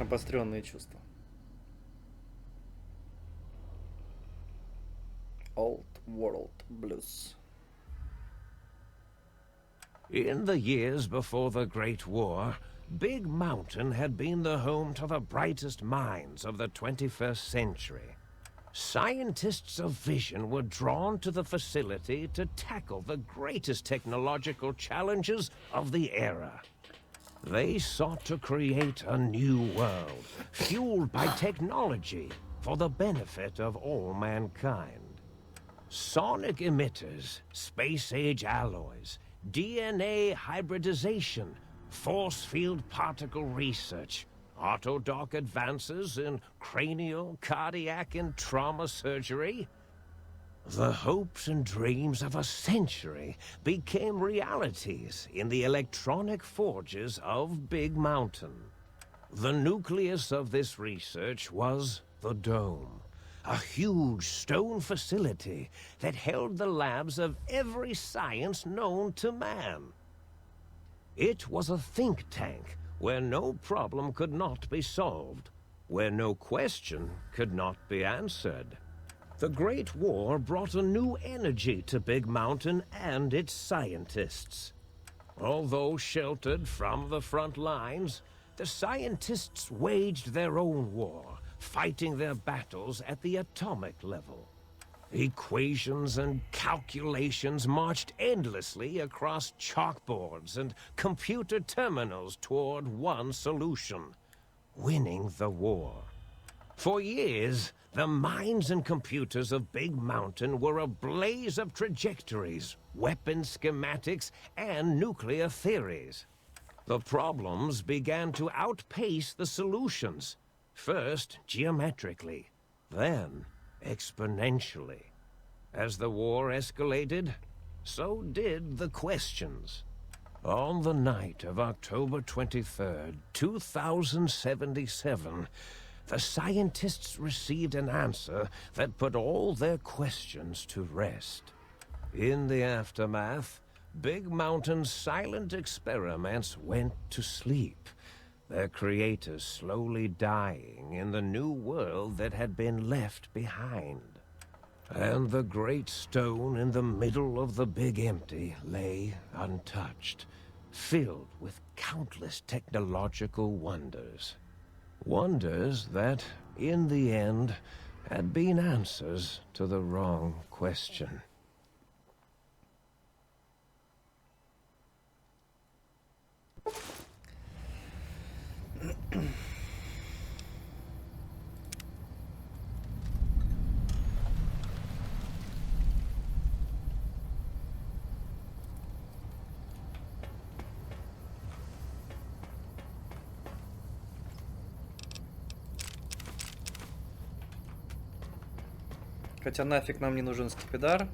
Обостренные чувства. Old World Blues. In the years before the Great War, Big Mountain had been the home to the brightest minds of the 21st century. Scientists of vision were drawn to the facility to tackle the greatest technological challenges of the era. They sought to create a new world, fueled by technology for the benefit of all mankind. Sonic emitters, space-age alloys, DNA hybridization, force field particle research, autodoc advances in cranial, cardiac, and trauma surgery. The hopes and dreams of a century became realities in the electronic forges of Big Mountain. The nucleus of this research was the Dome, a huge stone facility that held the labs of every science known to man. It was a think tank where no problem could not be solved, where no question could not be answered. The Great War brought a new energy to Big Mountain and its scientists. Although sheltered from the front lines, the scientists waged their own war, fighting their battles at the atomic level. Equations and calculations marched endlessly across chalkboards and computer terminals toward one solution: winning the war. For years, the minds and computers of Big Mountain were a blaze of trajectories, weapon schematics, and nuclear theories. The problems began to outpace the solutions, first geometrically, then exponentially. As the war escalated, so did the questions. On the night of October 23rd, 2077, the scientists received an answer that put all their questions to rest. In the aftermath, Big Mountain's silent experiments went to sleep, their creators slowly dying in the new world that had been left behind. And the great stone in the middle of the Big Empty lay untouched, filled with countless technological wonders. Wonders that, in the end, had been answers to the wrong question. Хотя нафиг нам не нужен скипидар.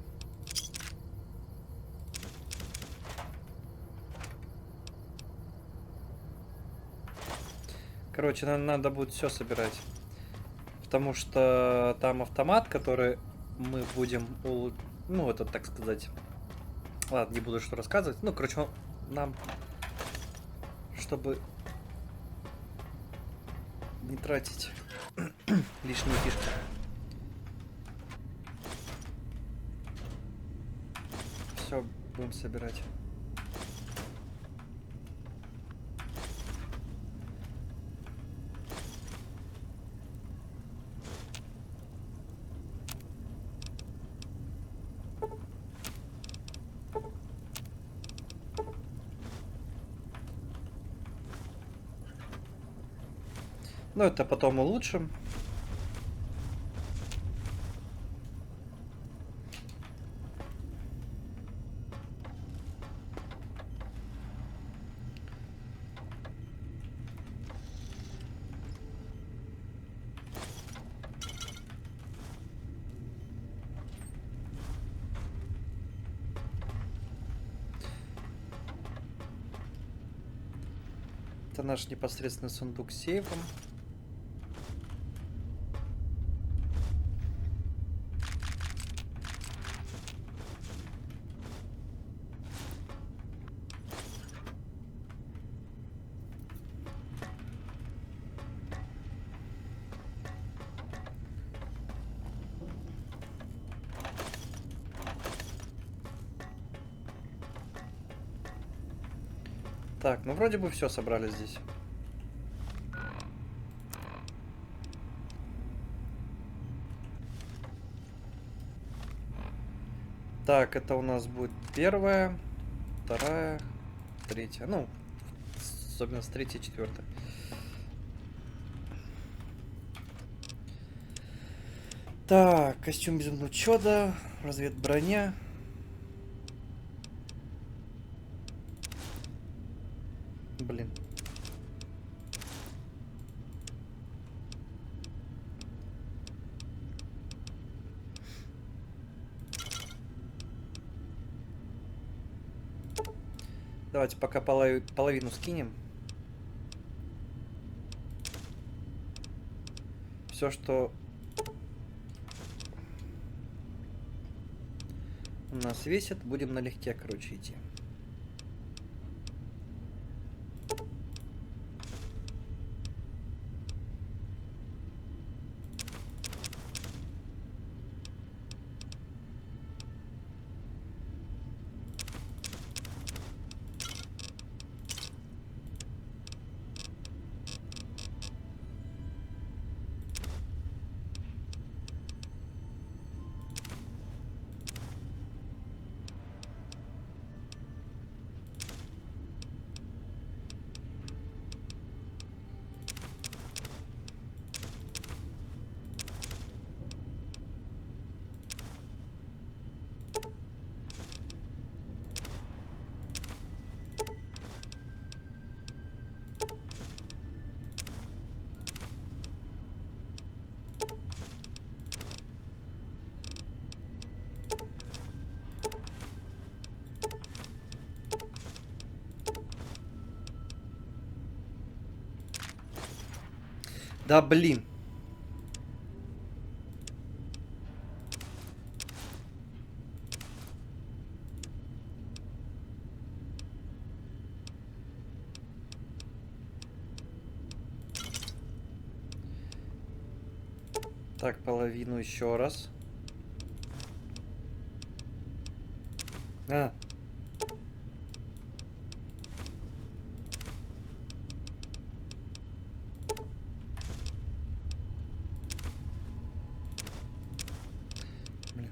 Короче, нам надо будет все собирать. Потому что там автомат, который мы будем... Ну, это, так сказать... Ладно, не буду что рассказывать. Ну, короче, нам... Чтобы не тратить лишние фишки. Все, будем собирать. Ну, это потом улучшим. Это наш непосредственный сундук с сейфом. Так, ну вроде бы все собрали здесь. Так, это у нас будет первая, вторая, третья. Ну, особенно с третьей и четвертой. Так, костюм безумного чуда, разведброня. Блин. Давайте пока половину скинем. Все, что у нас весит, будем налегке, короче, идти. Да блин. Так, половину еще раз. А. Блин.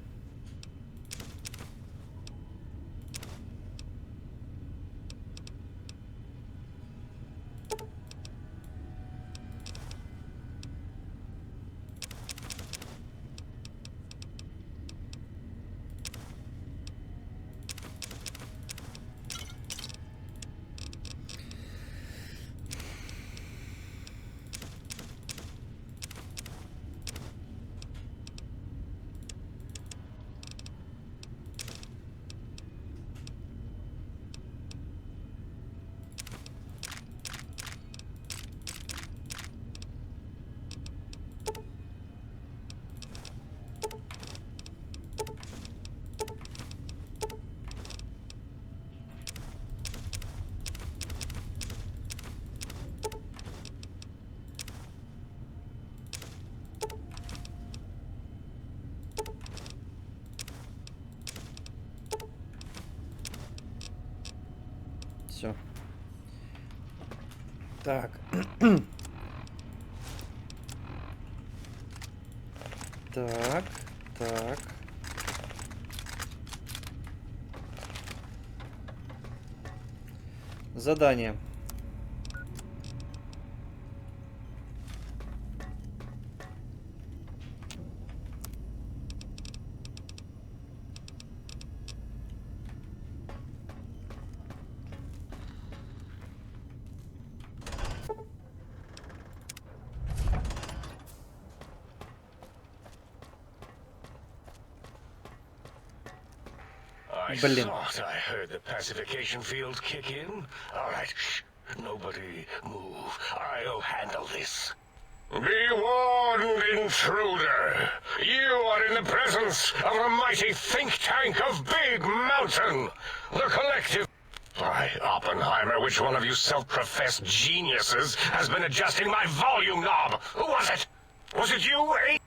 Все. Так. Так, так. Задание. I Блин. thought I heard the pacification field kick in. All right, shh. Nobody move. I'll handle this. Be warned, intruder. You are in the presence of a mighty think tank of Big Mountain. The collective... Why, Oppenheimer, which one of you self-professed geniuses has been adjusting my volume knob? Who was it? Was it you, eh?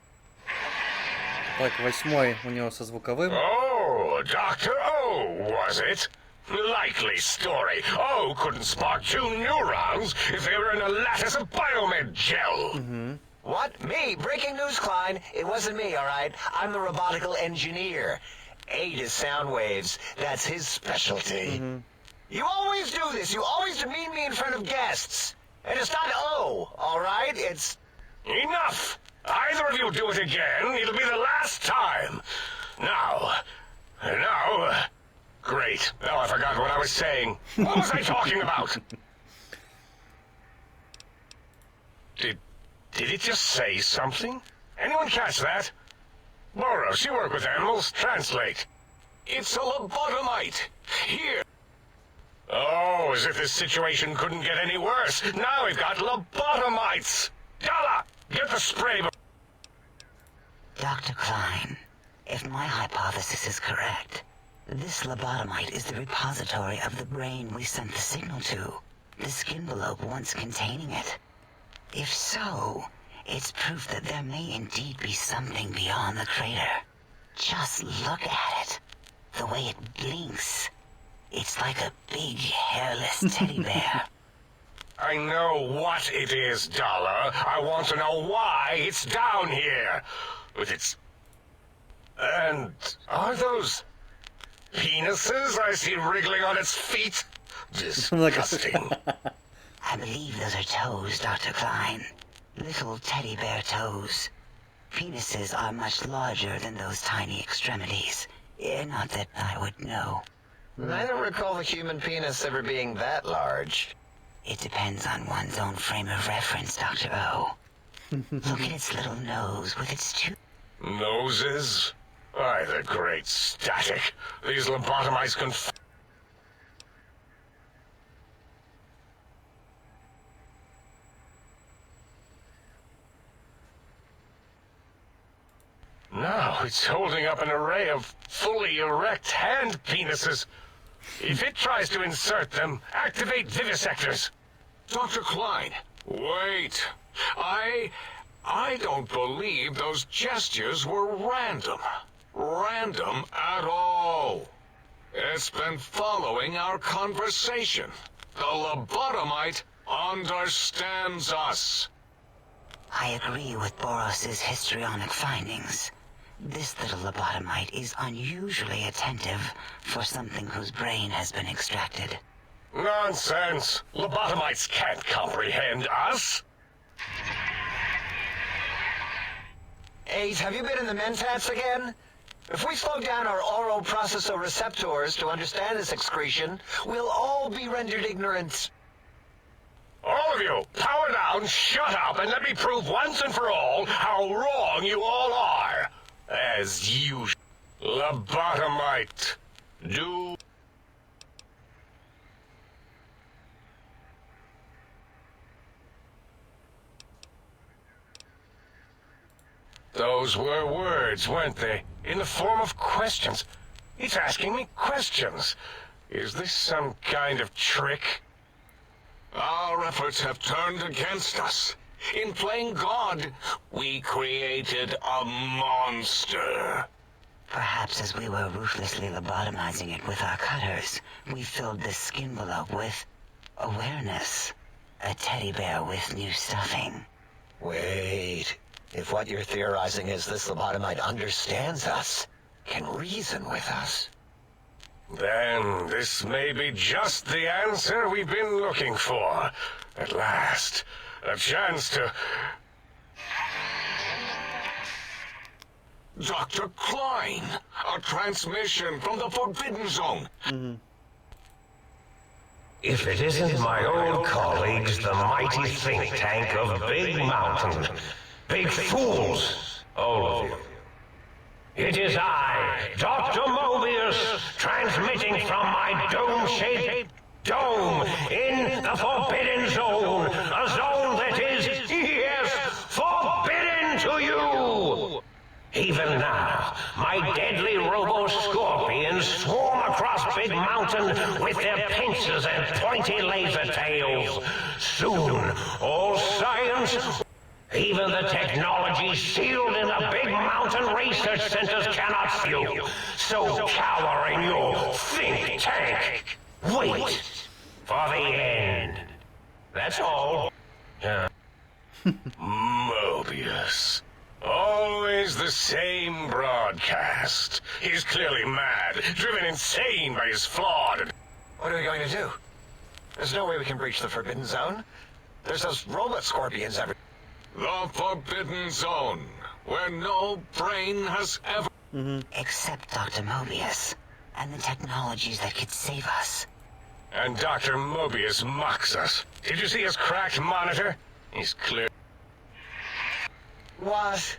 Так, 8 у него со звуковым. Oh, Dr. O, was it? Likely story. Oh, couldn't spark 2 neurons if they were in a lattice of biomed gel. What? Me? Breaking news, Klein. It wasn't me, all right? I'm the robotical engineer. 8 is sound waves. That's his specialty. You always do this. You always demean me in front of guests. And it's not O, all right? It's... Enough! Either of you do it again, it'll be the last time. Now... Great. Now I forgot what I was saying. What was I talking about? Did it just say something? Anyone catch that? Borous, you work with animals. Translate. It's a lobotomite. Here. Oh, as if this situation couldn't get any worse. Now we've got lobotomites. Dala, get the spray. Dr. Klein, if my hypothesis is correct, this lobotomite is the repository of the brain we sent the signal to, the skin envelope once containing it. If so, it's proof that there may indeed be something beyond the crater. Just look at it. The way it blinks. It's like a big, hairless teddy bear. I know what it is, Dala. I want to know why it's down here. With its... And are those penises I see wriggling on its feet? Disgusting. I believe those are toes, Dr. Klein. Little teddy bear toes. Penises are much larger than those tiny extremities. Not that I would know. I don't recall the human penis ever being that large. It depends on one's own frame of reference, Dr. O. Look at its little nose with its two... Noses? Why, the great static. These lobotomites can... Now it's holding up an array of fully erect hand penises. If it tries to insert them, activate vivisectors. Dr. Klein, wait. I don't believe those gestures were random. Random at all. It's been following our conversation. The lobotomite understands us. I agree with Borous's histrionic findings. This little lobotomite is unusually attentive for something whose brain has been extracted. Nonsense! Lobotomites can't comprehend us! 8, have you been in the mentats again? If we slow down our oroprocessoreceptors to understand this excretion, we'll all be rendered ignorant. All of you, power down, shut up, and let me prove once and for all how wrong you all are. As usual. Lobotomite. Do... Those were words, weren't they? In the form of questions. It's asking me questions. Is this some kind of trick? Our efforts have turned against us. In playing God, we created a monster. Perhaps as we were ruthlessly lobotomizing it with our cutters, we filled the skin envelope with awareness. A teddy bear with new stuffing. Wait. If what you're theorizing is this lobotomite understands us, can reason with us. Then this may be just the answer we've been looking for. At last, a chance to... Dr. Klein, a transmission from the Forbidden Zone. If it isn't my old colleagues, the mighty think tank of Big Mountain. Big fools, all of you. It is I, Dr. Mobius, transmitting from my dome-shaped dome in the Forbidden Zone. A zone that is, yes, forbidden to you. Even now, my deadly robo-scorpions swarm across Big Mountain with their pincers and pointy laser tails. Soon, all science... Even the technology sealed in the big mountain research centers cannot view. So cower in your think tank. Wait for the end. That's all. Mobius. Always the same broadcast. He's clearly mad, driven insane by his flawed... What are we going to do? There's no way we can breach the Forbidden Zone. There's those robot scorpions everywhere. The Forbidden Zone, where no brain has ever... Except Dr. Mobius, and the technologies that could save us. And Dr. Mobius mocks us. Did you see his cracked monitor? He's clear... What?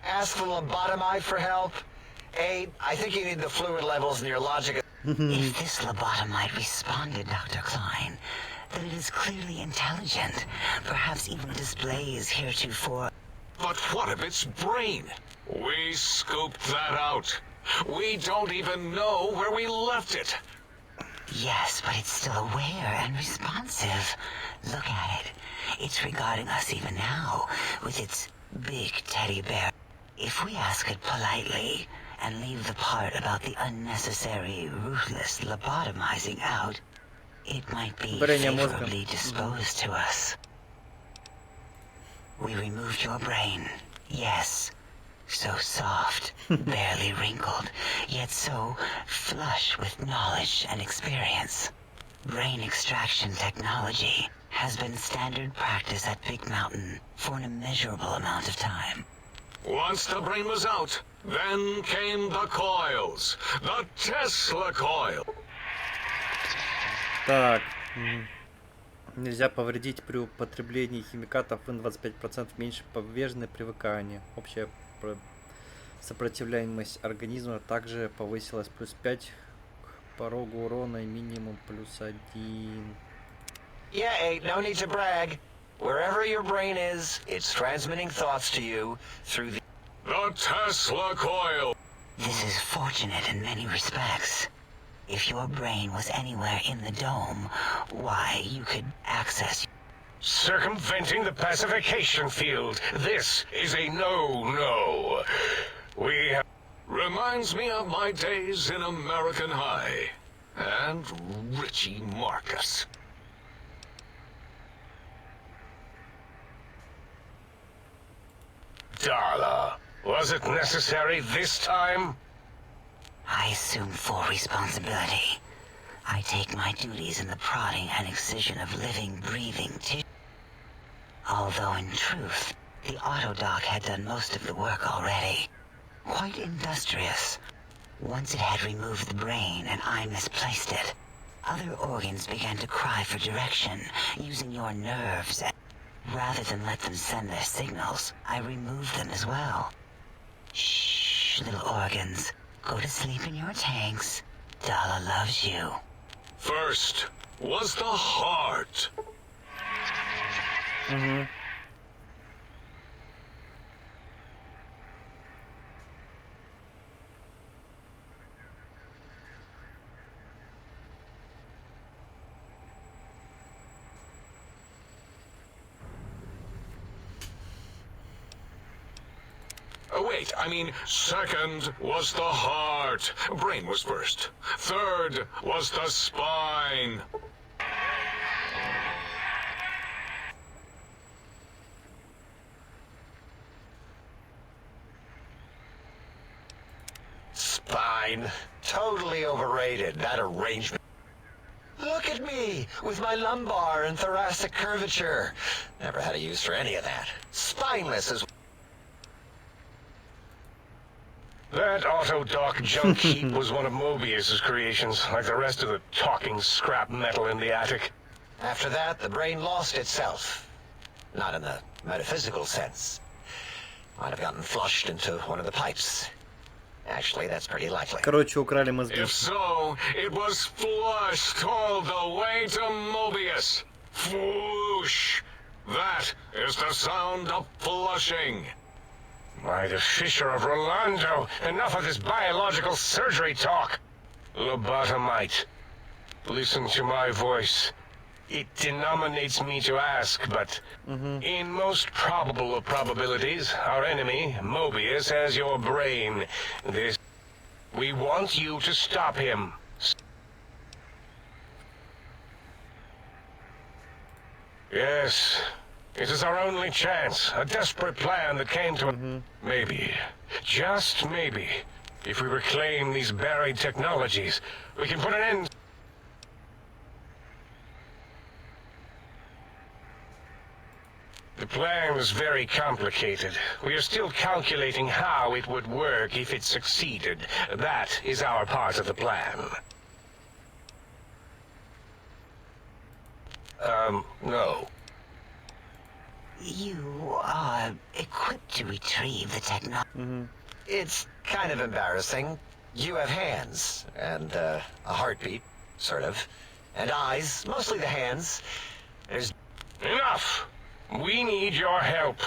Ask the lobotomite for help? I think you need the fluid levels in your logic... If this lobotomite responded, Dr. Klein, then it is clearly intelligent, perhaps even displays heretofore. But what of its brain? We scooped that out. We don't even know where we left it. Yes, but it's still aware and responsive. Look at it. It's regarding us even now, with its big teddy bear. If we ask it politely, and leave the part about the unnecessary, ruthless lobotomizing out, it might be favorably disposed to us. We removed your brain, yes. So soft, barely wrinkled, yet so flush with knowledge and experience. Brain extraction technology has been standard practice at Big Mountain for an immeasurable amount of time. Once the brain was out, then came the coils. The Tesla coil. Так. Нельзя повредить при употреблении химикатов в 25% меньше подвержены привыканию. Общая сопротивляемость организма также повысилась +5 к порогу урона и минимум +1. Yeah, no need to brag. Wherever your brain is, it's transmitting thoughts to you through the... The Tesla coil. This is fortunate in many respects. If your brain was anywhere in the dome, why, you could access... Circumventing the pacification field. This is a no-no. We have... Reminds me of my days in American High. And Richie Marcus. Dala. Was it necessary this time? I assume full responsibility. I take my duties in the prodding and excision of living, breathing tissue. Although in truth, the autodoc had done most of the work already. Quite industrious. Once it had removed the brain and I misplaced it, other organs began to cry for direction, using your nerves. Rather than let them send their signals, I removed them as well. Shh, little organs. Go to sleep in your tanks. Dala loves you. First was the heart. Wait, I mean, second was the heart. Brain was first. Third was the spine. Spine. Totally overrated, that arrangement. Look at me, with my lumbar and thoracic curvature. Never had a use for any of that. Spineless is... That autodoc junk heap was one of Mobius's creations, like the rest of the talking scrap metal in the attic. After that, the brain lost itself. Not in the metaphysical sense. Might have gotten flushed into one of the pipes. Actually, that's pretty likely. Короче, украли мозги. If so, it was flushed all the way to Mobius. Flush. That is the sound of flushing. By the Fisher of Rolando, enough of this biological surgery talk. Lobotomite, listen to my voice. It denominates me to ask, but in most probable of probabilities, our enemy, Mobius, has your brain. We want you to stop him. Yes, it is our only chance. A desperate plan that came to maybe, just maybe, if we reclaim these buried technologies, we can put an end. The plan is very complicated. We are still calculating how it would work if it succeeded. That is our part of the plan. No. You are equipped to retrieve the technology. It's kind of embarrassing. You have hands, and a heartbeat, sort of, and eyes, mostly the hands. There's... Enough! We need your help.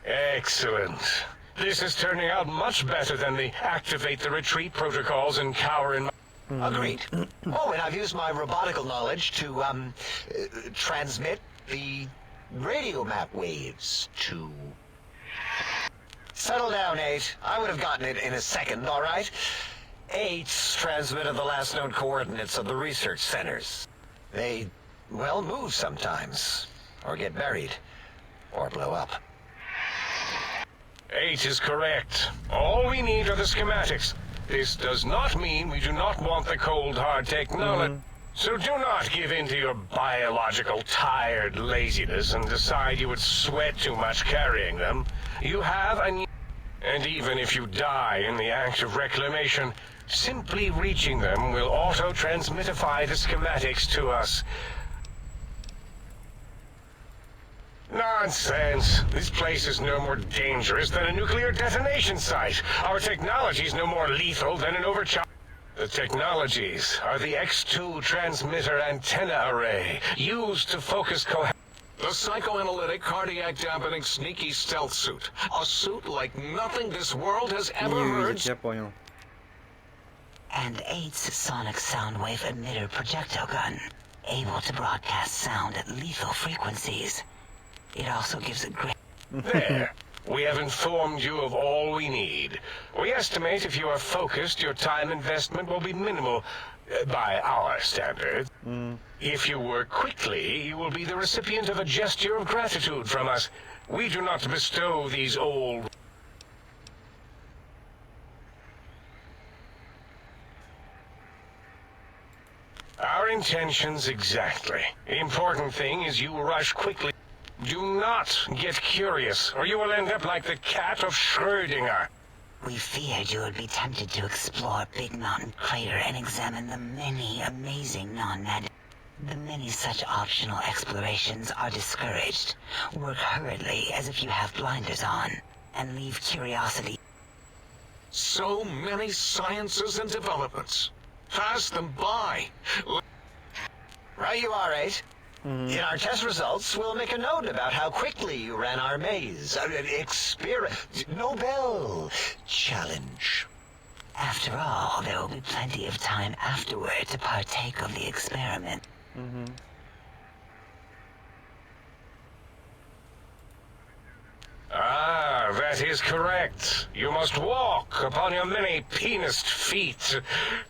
Excellent. This is turning out much better than the activate the retreat protocols and cower in... Agreed. Oh, and I've used my robotical knowledge to, transmit the radio map waves to... Settle down, 8. I would have gotten it in a second, all right? 8's transmitted the last known coordinates of the research centers. They, well, move sometimes, or get buried, or blow up. 8 is correct. All we need are the schematics. This does not mean we do not want the cold, hard technology. So do not give in to your biological, tired laziness and decide you would sweat too much carrying them. You have a... And even if you die in the act of reclamation, simply reaching them will auto-transmitify the schematics to us. Nonsense. This place is no more dangerous than a nuclear detonation site. Our technology is no more lethal than an overcharge. The technologies are the X2 transmitter antenna array, used to focus The psychoanalytic, cardiac dampening, sneaky stealth suit. A suit like nothing this world has ever heard. Я понял. And 8's sonic soundwave emitter projectile gun, able to broadcast sound at lethal frequencies. It also gives a great... There. We have informed you of all we need. We estimate if you are focused, your time investment will be minimal, by our standards. If you work quickly, you will be the recipient of a gesture of gratitude from us. We do not bestow these old... Our intentions exactly. The important thing is you rush quickly. Do not get curious, or you will end up like the cat of Schrödinger. We feared you would be tempted to explore Big Mountain Crater and examine the many amazing non-magic... The many such optional explorations are discouraged. Work hurriedly as if you have blinders on, and leave curiosity... So many sciences and developments. Pass them by. Right you are, 8. In our test results, we'll make a note about how quickly you ran our maze. Nobel challenge. After all, there will be plenty of time afterward to partake of the experiment. Ah, that is correct. You must walk upon your many penised feet.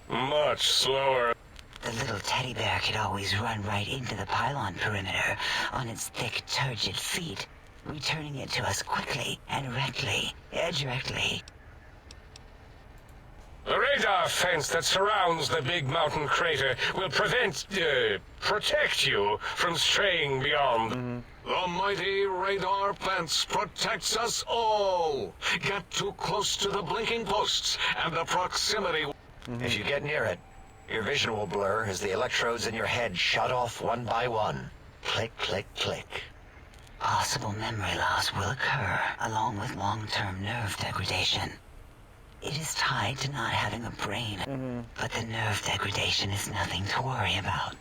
Much slower. The little teddy bear could always run right into the pylon perimeter on its thick, turgid feet, returning it to us quickly and directly. The radar fence that surrounds the big mountain crater will protect you from straying beyond. The mighty radar fence protects us all. Get too close to the blinking posts, and the proximity... If you get near it, your vision will blur as the electrodes in your head shut off one by one. Click, click, click. Possible memory loss will occur, along with long-term nerve degradation. It is tied to not having a brain, but the nerve degradation is nothing to worry about.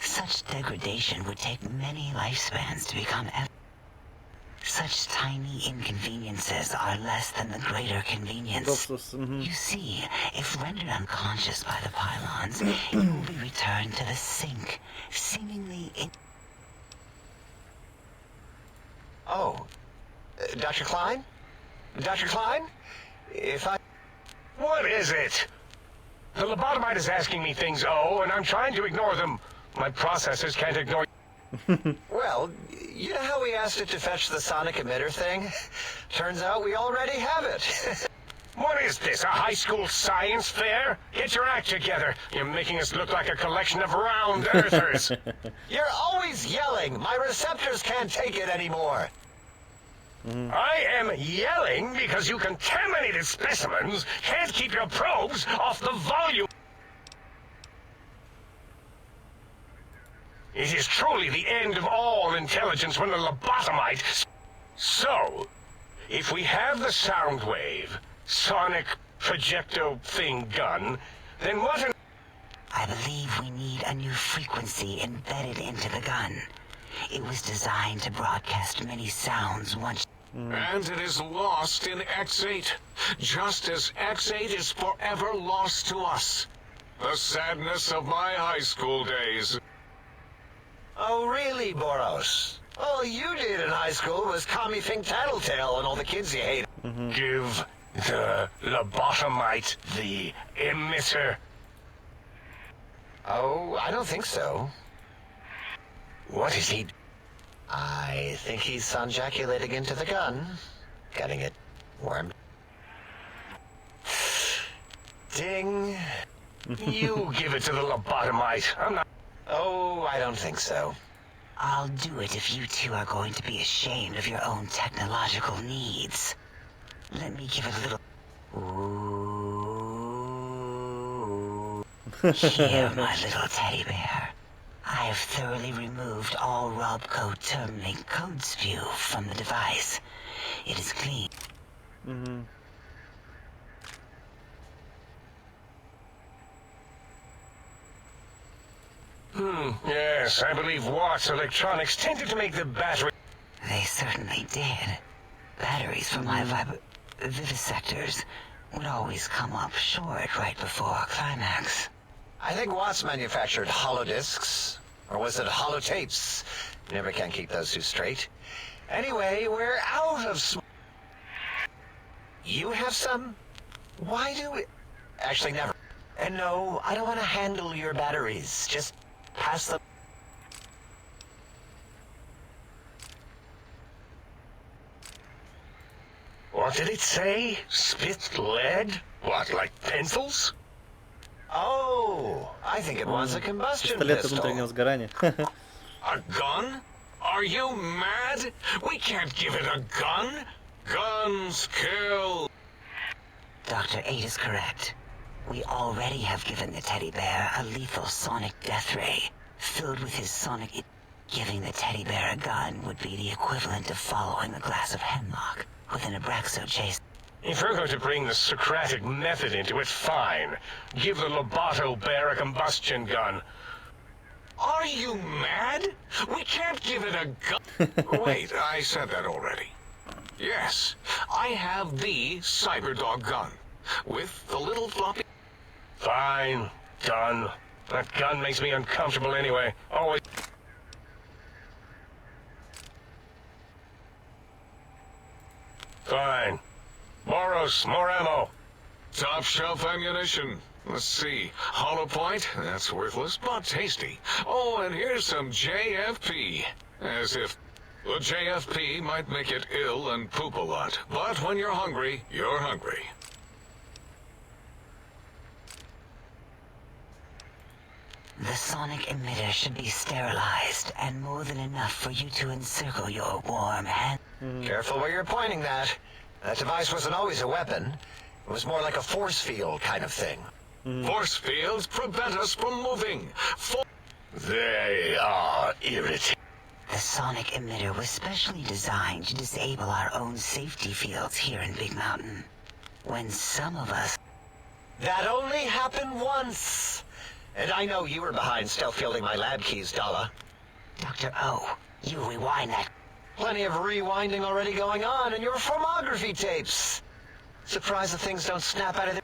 Such degradation would take many lifespans to become evident. Such tiny inconveniences are less than the greater convenience. You see, if rendered unconscious by the pylons, you will be returned to the sink, seemingly in... Oh, Dr. Klein? Dr. Klein? If I... What is it? The lobotomite is asking me things, and I'm trying to ignore them. My processors can't ignore... Well, you know how we asked it to fetch the sonic emitter thing? Turns out we already have it. What is this, a high school science fair? Get your act together. You're making us look like a collection of round earthers. You're always yelling. My receptors can't take it anymore. I am yelling because you contaminated specimens can't keep your probes off the volume. It is truly the end of all intelligence when the lobotomite... So, if we have the sound wave, sonic projecto thing gun, then what an... I believe we need a new frequency embedded into the gun. It was designed to broadcast many sounds once... And it is lost in X8, just as X8 is forever lost to us. The sadness of my high school days. Oh, really, Borous? All you did in high school was commie think tattletale and all the kids you hate. Give the lobotomite the emitter. Oh, I don't think so. What is he... I think he's sonjaculating into the gun. Getting it warmed. Ding. You give it to the lobotomite. I'm not... Oh, I don't think so. I'll do it if you two are going to be ashamed of your own technological needs. Let me give it a little... Ooh. Here, my little teddy bear. I have thoroughly removed all Robcode terminate code spew from the device. It is clean. Yes, I believe Watt's Electronics tended to make the battery... They certainly did. Batteries for my vivisectors would always come up short right before a climax. I think Watts manufactured holodiscs. Or was it holotapes? Never can keep those two straight. Anyway, we're out of You have some? Why do we... Actually, never. And no, I don't want to handle your batteries. Just pass them... What did it say? Spit lead? What, like pencils? Oh, I think it wants a combustion Пистолеты внутреннего pistol. сгорания. A gun? Are you mad? We can't give it a gun. Guns kill. Dr. 8 is correct. We already have given the teddy bear a lethal sonic death ray, filled with his sonic... Giving the teddy bear a gun would be the equivalent of following a glass of hemlock with an abraxo chase. If we're going to bring the Socratic method into it, fine. Give the Loboto bear a combustion gun. Are you mad? We can't give it a gun. Wait, I said that already. Yes, I have the Cyberdog gun with the little floppy... Fine. Done. That gun makes me uncomfortable anyway. Always... Fine. Borous, more ammo. Top shelf ammunition. Let's see. Hollow point? That's worthless, but tasty. Oh, and here's some JFP. As if the JFP might make it ill and poop a lot. But when you're hungry, you're hungry. The sonic emitter should be sterilized and more than enough for you to encircle your warm hand. Careful where you're pointing that. That device wasn't always a weapon. It was more like a force field kind of thing. Force fields prevent us from moving. They are irritating. The sonic emitter was specially designed to disable our own safety fields here in Big Mountain. When some of us... That only happened once. And I know you were behind stealth fielding my lab keys, Dala. Dr. O, you rewind that. Plenty of rewinding already going on in your filmography tapes. Surprised the things don't snap out of their...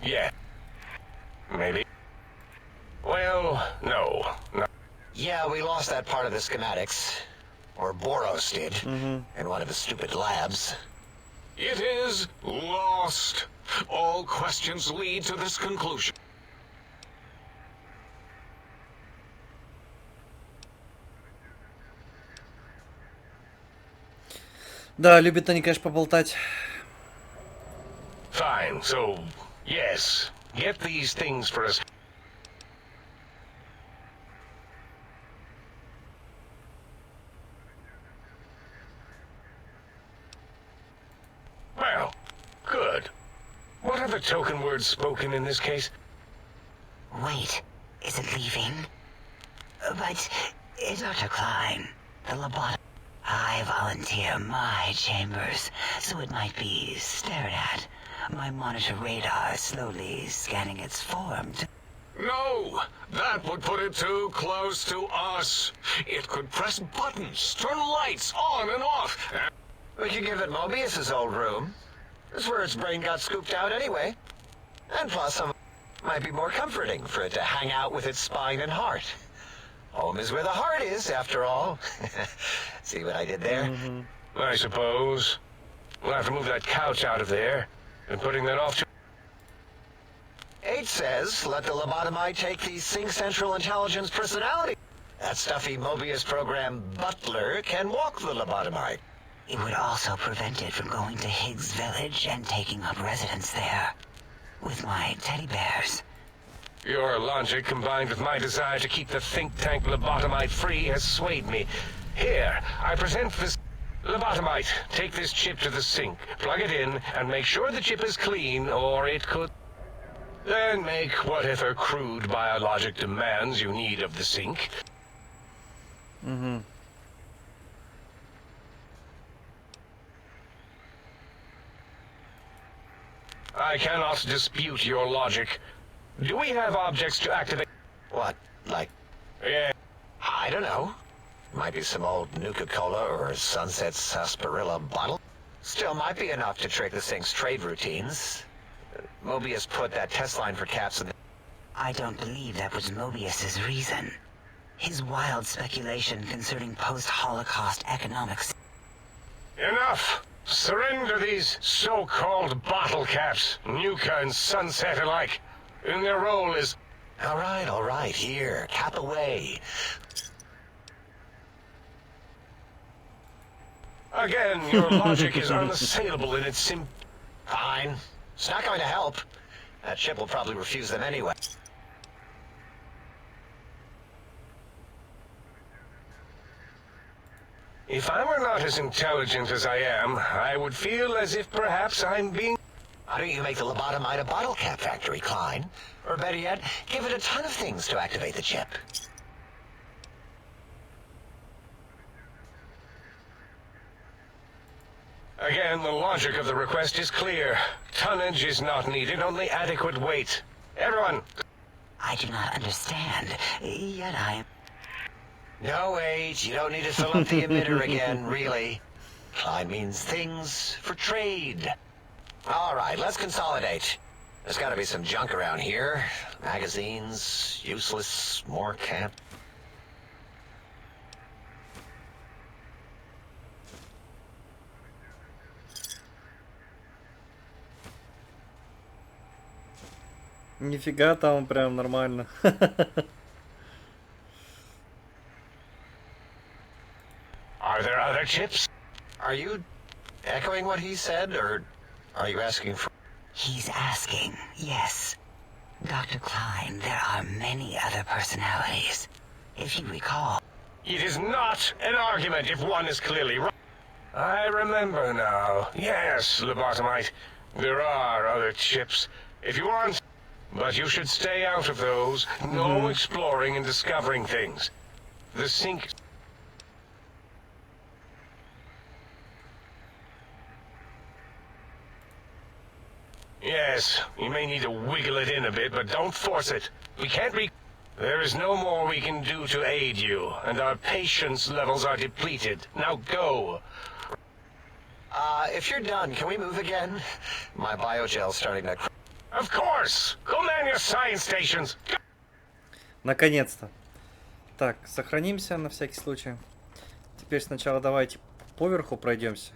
Yeah. Maybe. Well, no. Yeah, we lost that part of the schematics. Or Borous did. In one of his stupid labs. It is lost. All questions lead to this conclusion. Да, любят они, конечно, поболтать. Fine, so, yes. Get these things for us. Well, good. What are the token words spoken in this case? Wait, is it leaving? But, Dr. Klein, the lobotomy... I volunteer my chambers, so it might be stared at. My monitor radar slowly scanning its form to... No! That would put it too close to us. It could press buttons, turn lights on and off. We could give it Mobius's old room. It's where its brain got scooped out anyway. And plus, some might be more comforting for it to hang out with its spine and heart. Home is where the heart is, after all. See what I did there? I suppose. We'll have to move that couch out of there, and putting that off to... 8 says, let the lobotomite take the Sync Central Intelligence personality. That stuffy Mobius program butler can walk the lobotomite. It would also prevent it from going to Higgs Village and taking up residence there. With my teddy bears. Your logic, combined with my desire to keep the think tank lobotomite free, has swayed me. Here, I present this... Lobotomite, take this chip to the sink, plug it in, and make sure the chip is clean, or it could... Then make whatever crude biologic demands you need of the sink. I cannot dispute your logic. Do we have objects to activate? What, like, Yeah. I don't know. Might be some old Nuka-Cola or Sunset Sarsaparilla bottle. Still might be enough to trick the Sync's trade routines. Mobius put that test line for caps in the... I don't believe that was Mobius's reason. His wild speculation concerning post-Holocaust economics... Enough! Surrender these so-called bottle caps, Nuka and Sunset alike. In their role is... All right, here, cap away. Again, your logic is unassailable in its Fine. It's not going to help. That chip will probably refuse them anyway. If I were not as intelligent as I am, I would feel as if perhaps I'm being... Why don't you make the lobotomite a bottle cap factory, Klein? Or better yet, give it a ton of things to activate the chip. Again, the logic of the request is clear. Tonnage is not needed, only adequate weight. Everyone, I do not understand, yet I... No, wait, you don't need to fill up the emitter again, really. Klein means things for trade. All right, let's consolidate. There's got to be some junk around here. Magazines, useless, more camp. Нифига, там прям нормально. are there other chips? Are you echoing what he said, or are you asking for... He's asking, yes. Dr. Klein, there are many other personalities. If you recall... It is not an argument if one is clearly right. I remember now. Yes, lobotomite. There are other chips. If you want... But you should stay out of those. No exploring and discovering things. The sink... Yes, you may need to wiggle it in a bit, but don't force it. We can't be... There is no more we can do to aid you, and our patience levels are depleted. Now go. If you're done, can we move again? My biogel's starting to... Of course! Go man your science stations! Наконец-то. Так, сохранимся на всякий случай. Теперь сначала давайте поверху пройдемся.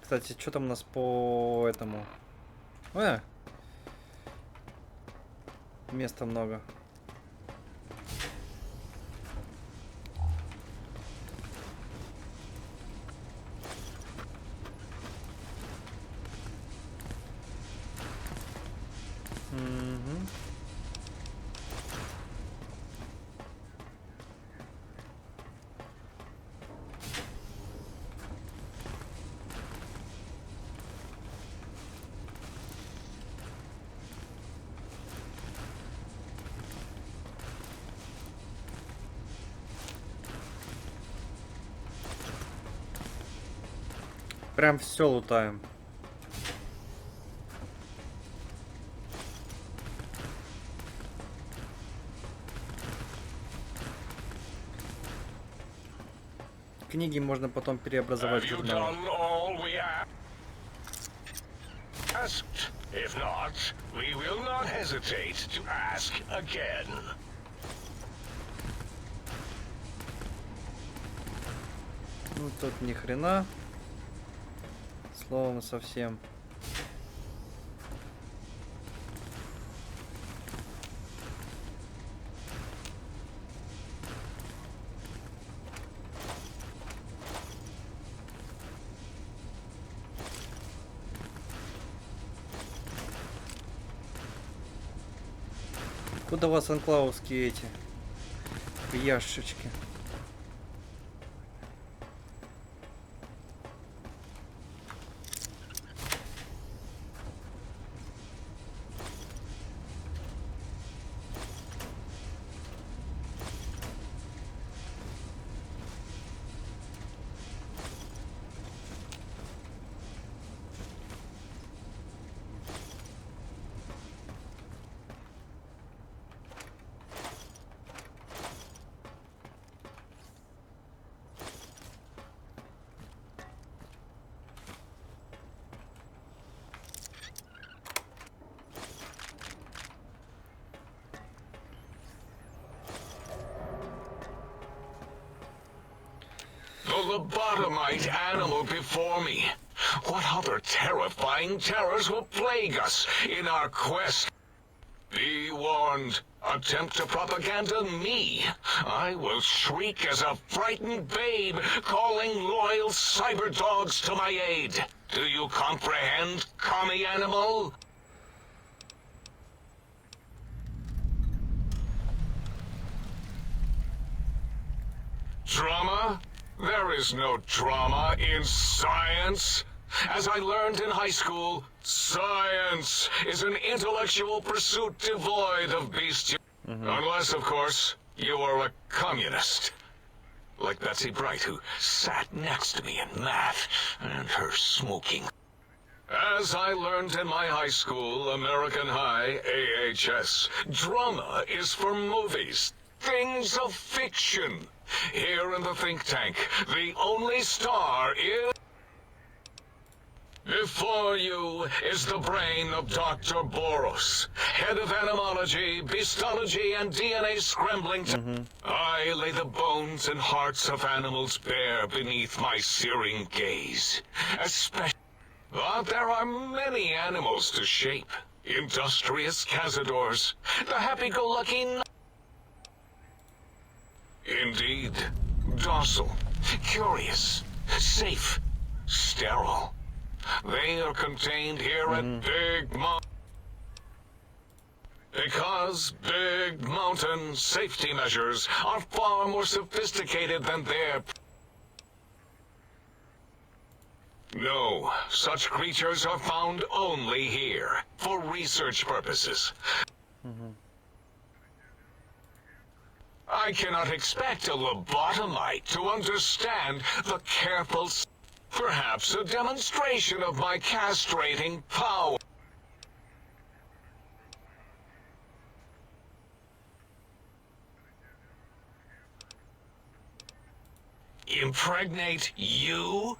Кстати, что там у нас по этому? Места много. Прям все лутаем. Книги можно потом преобразовать в журналы. If not, we will not hesitate to ask again. Ну тут ни хрена. Словом совсем. Куда у вас анклаусские эти яшечки? The lobotomite animal before me. What other terrifying terrors will plague us in our quest? Be warned. Attempt to propaganda me. I will shriek as a frightened babe, calling loyal cyber dogs to my aid. Do you comprehend, commie animal? Drama? There is no drama in science. As I learned in high school, science is an intellectual pursuit devoid of bestiality. Unless, of course, you are a communist. Like Betsy Bright, who sat next to me in math, and her smoking. As I learned in my high school, American High, AHS, drama is for movies, things of fiction. Here in the think tank, the only star is... Before you is the brain of Dr. Borous, head of animology, beastology, and DNA scrambling. I lay the bones and hearts of animals bare beneath my searing gaze. Especially... But there are many animals to shape. Industrious cazadors, the happy-go-lucky... Indeed, docile, curious, safe, sterile. They are contained here at Big Mountain. Because Big Mountain safety measures are far more sophisticated than their... No, such creatures are found only here, for research purposes. I cannot expect a lobotomite to understand the careful... Perhaps a demonstration of my castrating power. Impregnate you?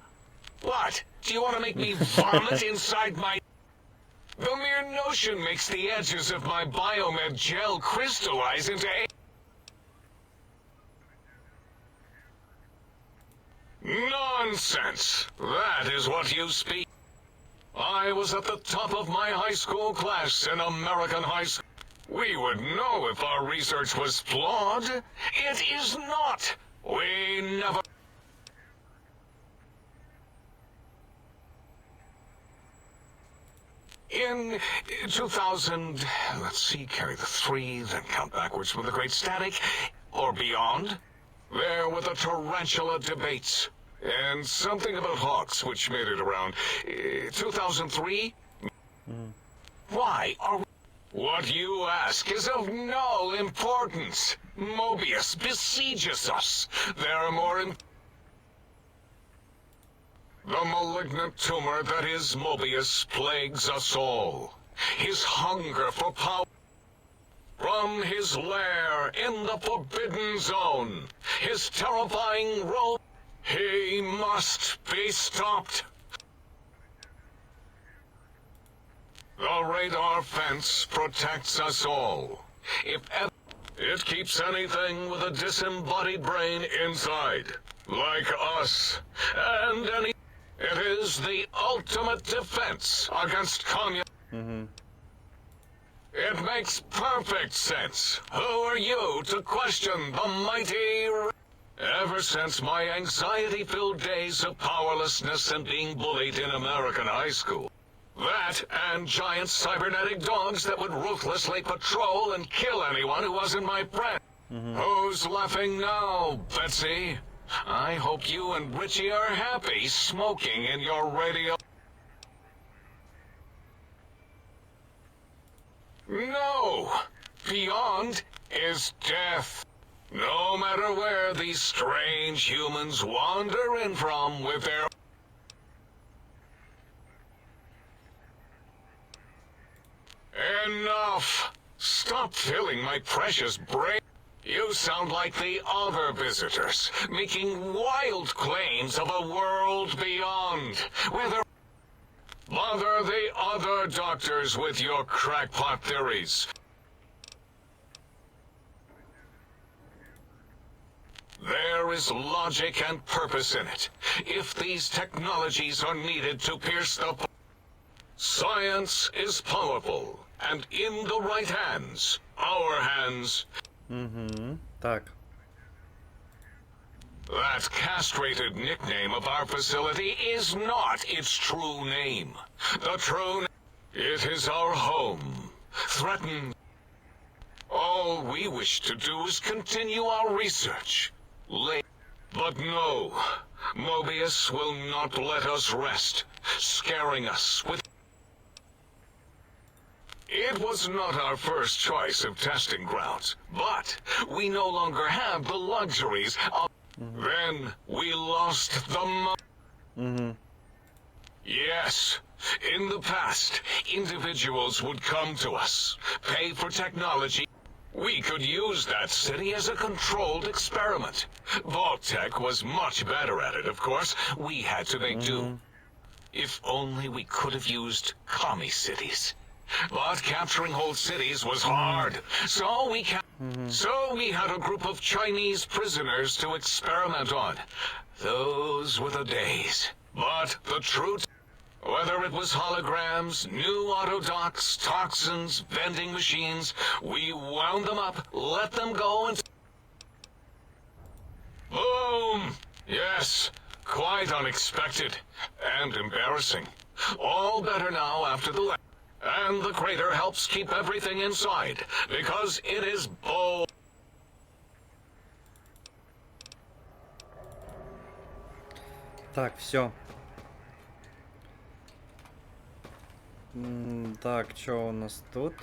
What? Do you want to make me vomit inside my... The mere notion makes the edges of my biomed gel crystallize into... Nonsense! That is what you speak. I was at the top of my high school class in American high school. We would know if our research was flawed. It is not. We never... In 2000, let's see, carry the 3, then count backwards from the Great Static, or beyond, there were the tarantula debates, and something about hawks, which made it around 2003. Why are we... What you ask is of no importance. Mobius besieges us. There are more in... The malignant tumor that is Mobius plagues us all. His hunger for power from his lair in the Forbidden Zone. His terrifying role. He must be stopped. The radar fence protects us all. If ever it keeps anything with a disembodied brain inside, like us, and any... It is the ultimate defense against communism. It makes perfect sense. Who are you to question the mighty... Ever since my anxiety-filled days of powerlessness and being bullied in American high school, that and giant cybernetic dogs that would ruthlessly patrol and kill anyone who wasn't my friend. Who's laughing now, Betsy? I hope you and Richie are happy smoking in your radio... No! Beyond is death. No matter where these strange humans wander in from with their... Enough! Stop filling my precious brain. You sound like the other visitors, making wild claims of a world beyond, whether... Bother the other doctors with your crackpot theories. There is logic and purpose in it. If these technologies are needed to pierce the... Science is powerful, and in the right hands, our hands... Так. That castrated nickname of our facility is not its true name. The true... It is our home. Threatened... All we wish to do is continue our research. But no, Mobius will not let us rest, scaring us with... It was not our first choice of testing grounds, but we no longer have the luxuries of... Then we lost the Yes, in the past, individuals would come to us, pay for technology. We could use that city as a controlled experiment. Vault-Tec was much better at it, of course. We had to make do. If only we could have used commie cities. But capturing whole cities was hard, so we had a group of Chinese prisoners to experiment on. Those were the days. But the truth, whether it was holograms, new autodocs, toxins, vending machines, we wound them up, let them go, and... Boom! Yes, quite unexpected and embarrassing. All better now after the... And the crater helps keep everything inside, because it is bold. Так, все. Так, что у нас тут?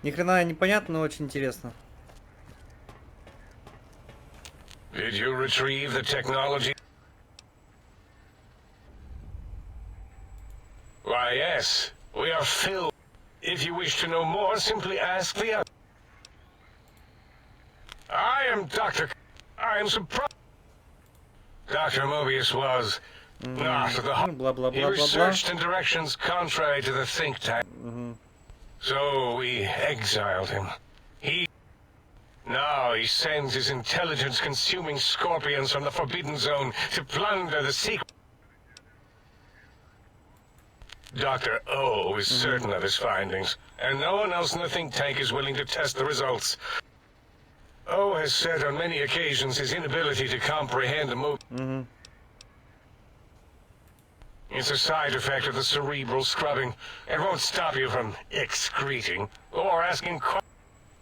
Ни хрена непонятно, но очень интересно. Did you retrieve the technology? Why, yes. We are filled. If you wish to know more, simply ask the other. I am Dr. I am surprised. Dr. Mobius was not the Blah, blah, blah, He blah, blah. researched in directions contrary to the think tank. So we exiled him. Now he sends his intelligence-consuming scorpions from the Forbidden Zone to plunder the secret. Dr. O is certain of his findings, and no one else in the think tank is willing to test the results. O has said on many occasions his inability to comprehend the move. It's a side effect of the cerebral scrubbing. It won't stop you from excreting or asking questions.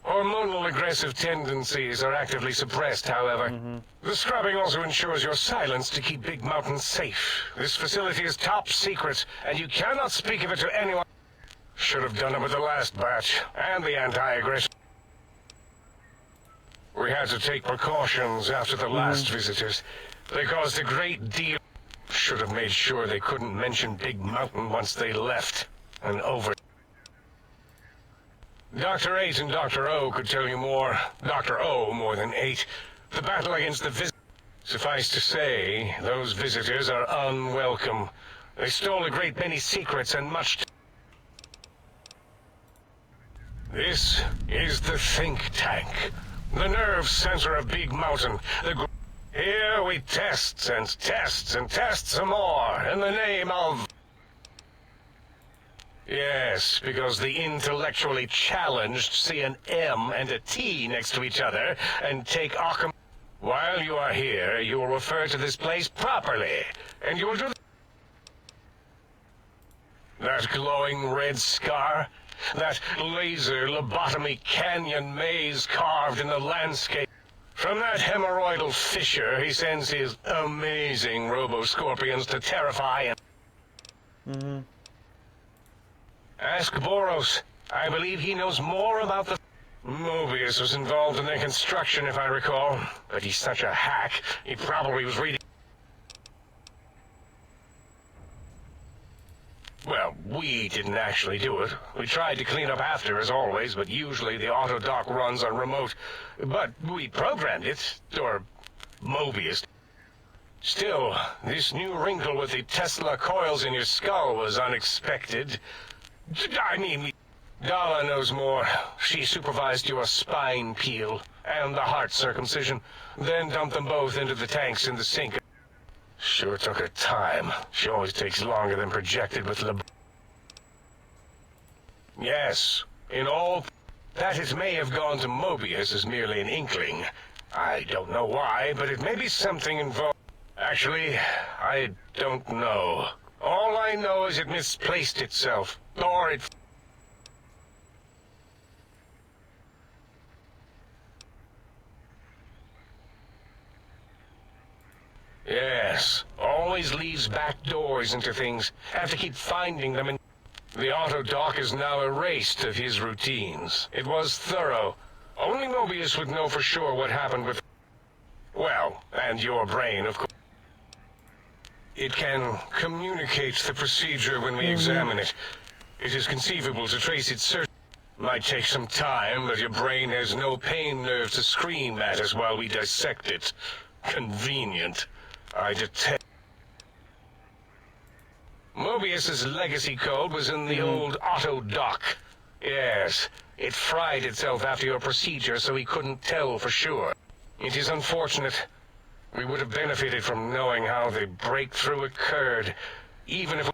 Hormonal aggressive tendencies are actively suppressed, however. The scrubbing also ensures your silence to keep Big Mountain safe. This facility is top secret, and you cannot speak of it to anyone. Should have done it with the last batch, and the anti-aggression. We had to take precautions after the last visitors. They caused a great deal. Should have made sure they couldn't mention Big Mountain once they left. And over. Dr. 8 and Dr. O could tell you more. Dr. O more than 8. The battle against the visitors. Suffice to say, those visitors are unwelcome. They stole a great many secrets and much. This is the think tank. The nerve center of Big Mountain. Here we test and test and test some more in the name of... Yes, because the intellectually challenged see an M and a T next to each other and take Occam. While you are here, you will refer to this place properly, and you will do that glowing red scar, that laser lobotomy canyon maze carved in the landscape. From that hemorrhoidal fissure, he sends his amazing robo-scorpions to terrify and... Ask Borous. I believe he knows more about the... Mobius was involved in their construction, if I recall. But he's such a hack, he probably was reading... Well, we didn't actually do it. We tried to clean up after, as always, but usually the auto dock runs on remote. But we programmed it, or Mobius. Still, this new wrinkle with the Tesla coils in your skull was unexpected. I mean, Dala knows more. She supervised your spine peel and the heart circumcision, then dumped them both into the tanks in the sink. Sure took her time. She always takes longer than projected with Yes, in all, that it may have gone to Mobius is merely an inkling. I don't know why, but it may be something involved. Actually, I don't know. All I know is it misplaced itself, or it... Yes, always leaves back doors into things. Have to keep finding them, and the auto dock is now erased of his routines. It was thorough. Only Mobius would know for sure what happened with... Well, and your brain, of course. It can communicate the procedure when we examine it. It is conceivable to trace its search. Might take some time, but your brain has no pain nerve to scream at us while we dissect it. Convenient. I detest... Mobius's legacy code was in the old auto dock. Yes, it fried itself after your procedure, so he couldn't tell for sure. It is unfortunate. We would have benefited from knowing how the breakthrough occurred, even if...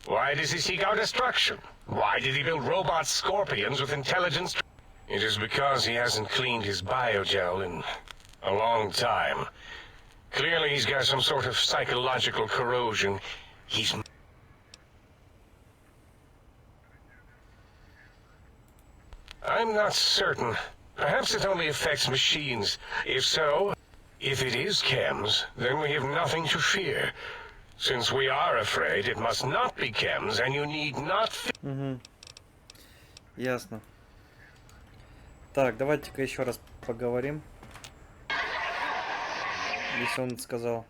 Why does he seek our destruction? Why did he build robot scorpions with intelligence? It is because he hasn't cleaned his biogel in a long time. Clearly he's got some sort of psychological corrosion. He's... I'm not certain. Perhaps it only affects machines. If so, if it is chems, then we have nothing to fear. Since we are afraid, it must not be chems, and you need not... Угу. Ясно. Так, давайте-ка еще раз поговорим. Если он это сказал.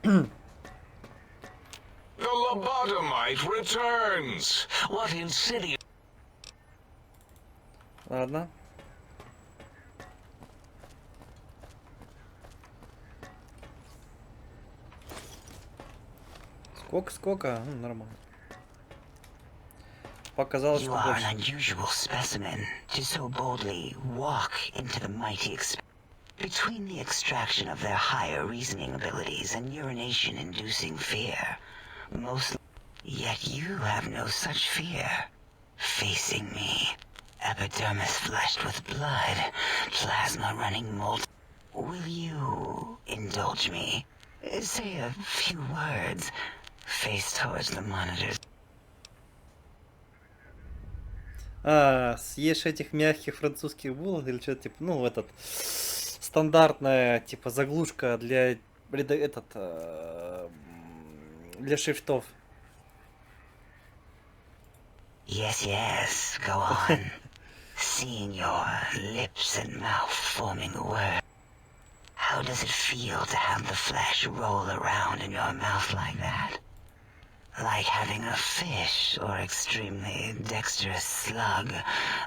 The lobotomite returns. What insidious... Ладно. Сколько? Ну, нормально. Показалось, You что are больше. an unusual specimen to so boldly walk into the mighty between the extraction of their higher reasoning abilities and urination-inducing fear. Yet you have no such fear. Facing me, epidermis fleshed with blood, plasma running molten. Will you indulge me? Say a few words. Face towards the monitors. Съешь этих мягких французских булок или что-то типа, ну, этот стандартная типа заглушка для для шрифтов. Yes, yes, go on. Seeing your lips and mouth forming the word. How does it feel to have the flesh roll around in your mouth like that? Like having a fish or extremely dexterous slug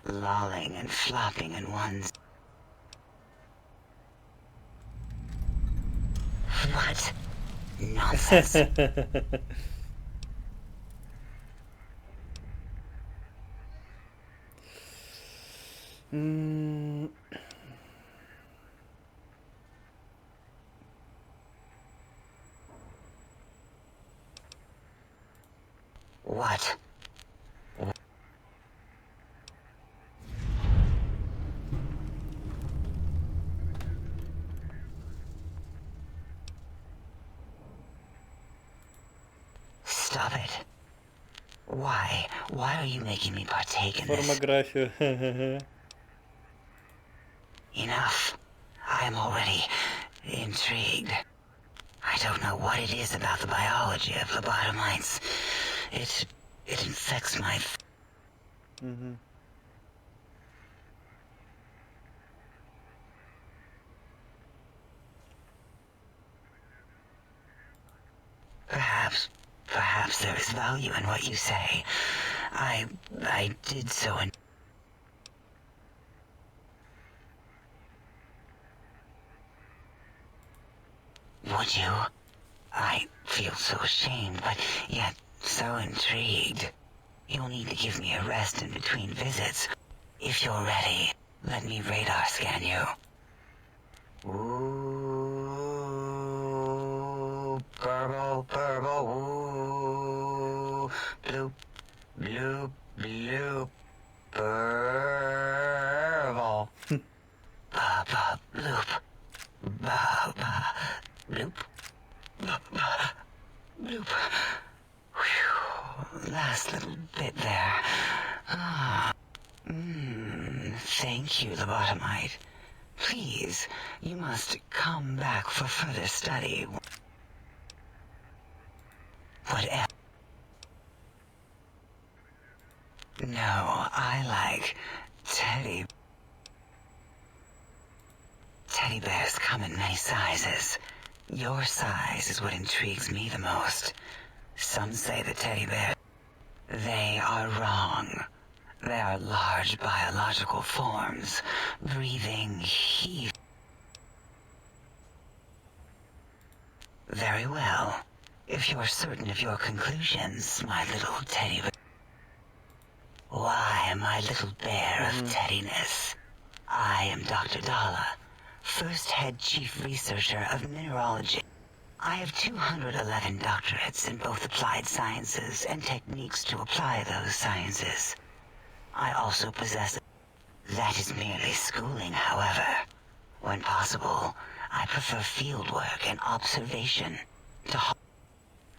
lolling and flopping in one's... What? Nonsense. What? Stop it. Why? Why are you making me partake in this? Порнографию. Enough. I am already intrigued. I don't know what it is about the biology of lobotomites. It infects my... Угу. Perhaps there is value in what you say. I did so in... Would you? I feel so ashamed, but yet so intrigued. You'll need to give me a rest in between visits. If you're ready, let me radar scan you. Ooh, purple, purple, ooh, bloop, bloop, bloop, purple. Ba-ba, bloop, ba-ba, bloop, ba-ba, bloop. Whew, last little bit there. Thank you, lobotomite. Please, you must come back for further study. Whatever. No, I like teddy bears come in many sizes. Your size is what intrigues me the most. Some say the teddy bears, they are wrong. They are large biological forms, breathing heat. Very well. If you're certain of your conclusions, my little teddy bear. Why, my little bear of teddiness. I am Dr. Dala, first head chief researcher of mineralogy. I have 211 doctorates in both applied sciences and techniques to apply those sciences. I also possess... That is merely schooling, however. When possible, I prefer fieldwork and observation to...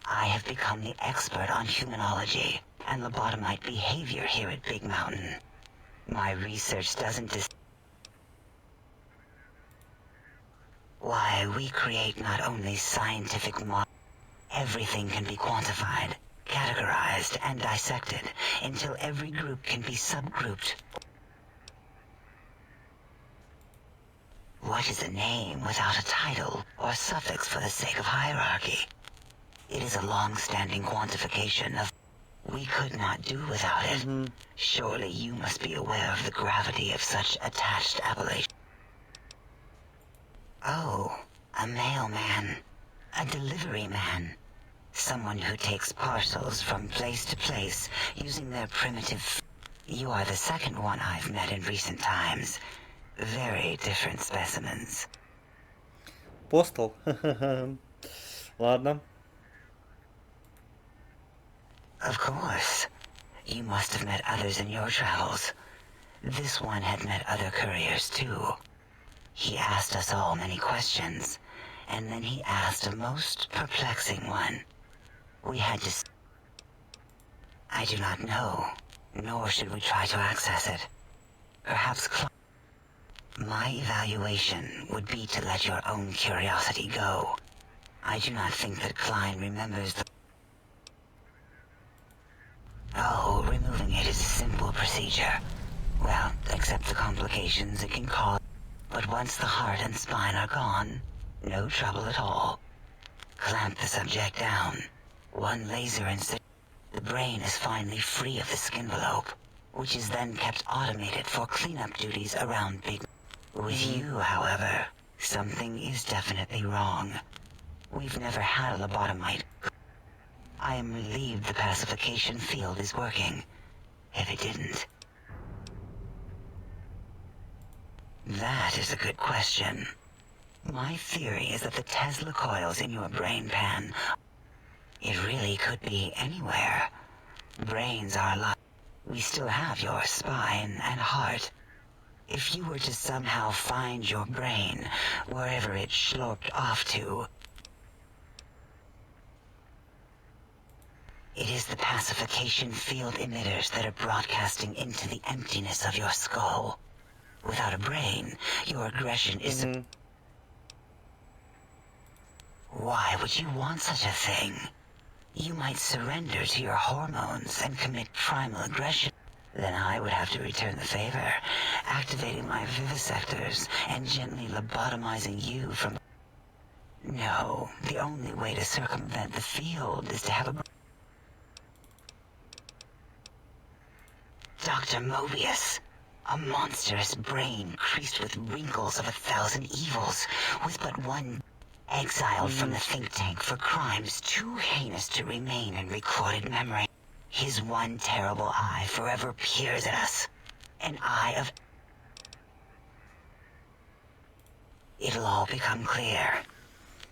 I have become the expert on humanology and lobotomite behavior here at Big Mountain. My research doesn't Why, we create not only scientific models, everything can be quantified, categorized, and dissected until every group can be subgrouped. What is a name without a title or suffix for the sake of hierarchy? It is a long-standing quantification of... We could not do without it. Surely you must be aware of the gravity of such attached appellation. Oh, a mailman. A delivery man. Someone who takes parcels from place to place using their primitive... You are the second one I've met in recent times. Very different specimens. Постал. Ладно. Of course. You must have met others in your travels. This one had met other couriers too. He asked us all many questions, and then he asked a most perplexing one. We had to... I do not know, nor should we try to access it. Perhaps my evaluation would be to let your own curiosity go. I do not think that Klein remembers the... Oh, removing it is a simple procedure. Well, except the complications it can cause. But once the heart and spine are gone, no trouble at all. Clamp the subject down. One laser incision. The brain is finally free of the skin envelope, which is then kept automated for cleanup duties around Big... With you, however, something is definitely wrong. We've never had a lobotomite. I am relieved the pacification field is working. If it didn't... That is a good question. My theory is that the Tesla coils in your brain pan... It really could be anywhere. Brains are alive. We still have your spine and heart. If you were to somehow find your brain, wherever it sloped off to... It is the pacification field emitters that are broadcasting into the emptiness of your skull. Without a brain, your aggression is... Why would you want such a thing? You might surrender to your hormones and commit primal aggression. Then I would have to return the favor, activating my vivisectors and gently lobotomizing you from... No, the only way to circumvent the field is to have a... Dr. Mobius. A monstrous brain creased with wrinkles of 1,000 evils, with but one... Exiled from the think tank for crimes too heinous to remain in recorded memory. His one terrible eye forever peers at us. An eye of... It'll all become clear.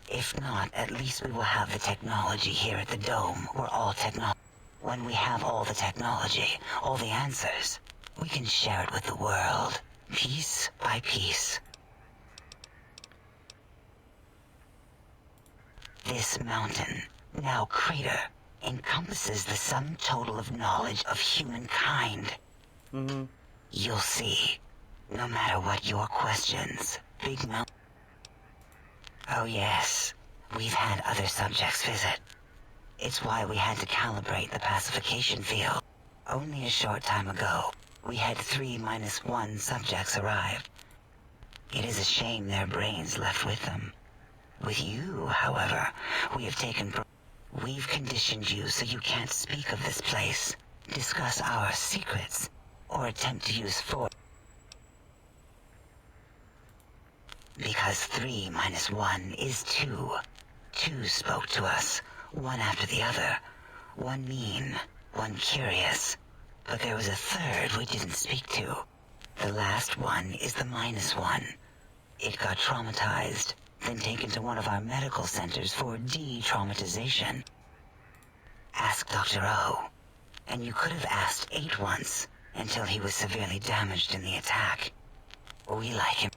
If not, at least we will have the technology here at the Dome, where all technology... When we have all the technology, all the answers, we can share it with the world, piece by piece. This mountain, now crater, encompasses the sum total of knowledge of humankind. You'll see, no matter what your questions, Big Mountain... Oh yes, we've had other subjects visit. It's why we had to calibrate the pacification field. Only a short time ago, we had 3-1 subjects arrive. It is a shame their brains left with them. With you, however, we have taken... We've conditioned you so you can't speak of this place, discuss our secrets, or attempt to use force. Because 3-1 is 2. 2 spoke to us, one after the other. One mean, one curious. But there was a third we didn't speak to. The last one is the -1. It got traumatized, then taken to one of our medical centers for de-traumatization. Ask Dr. O. And you could have asked 8 once, until he was severely damaged in the attack. We like him.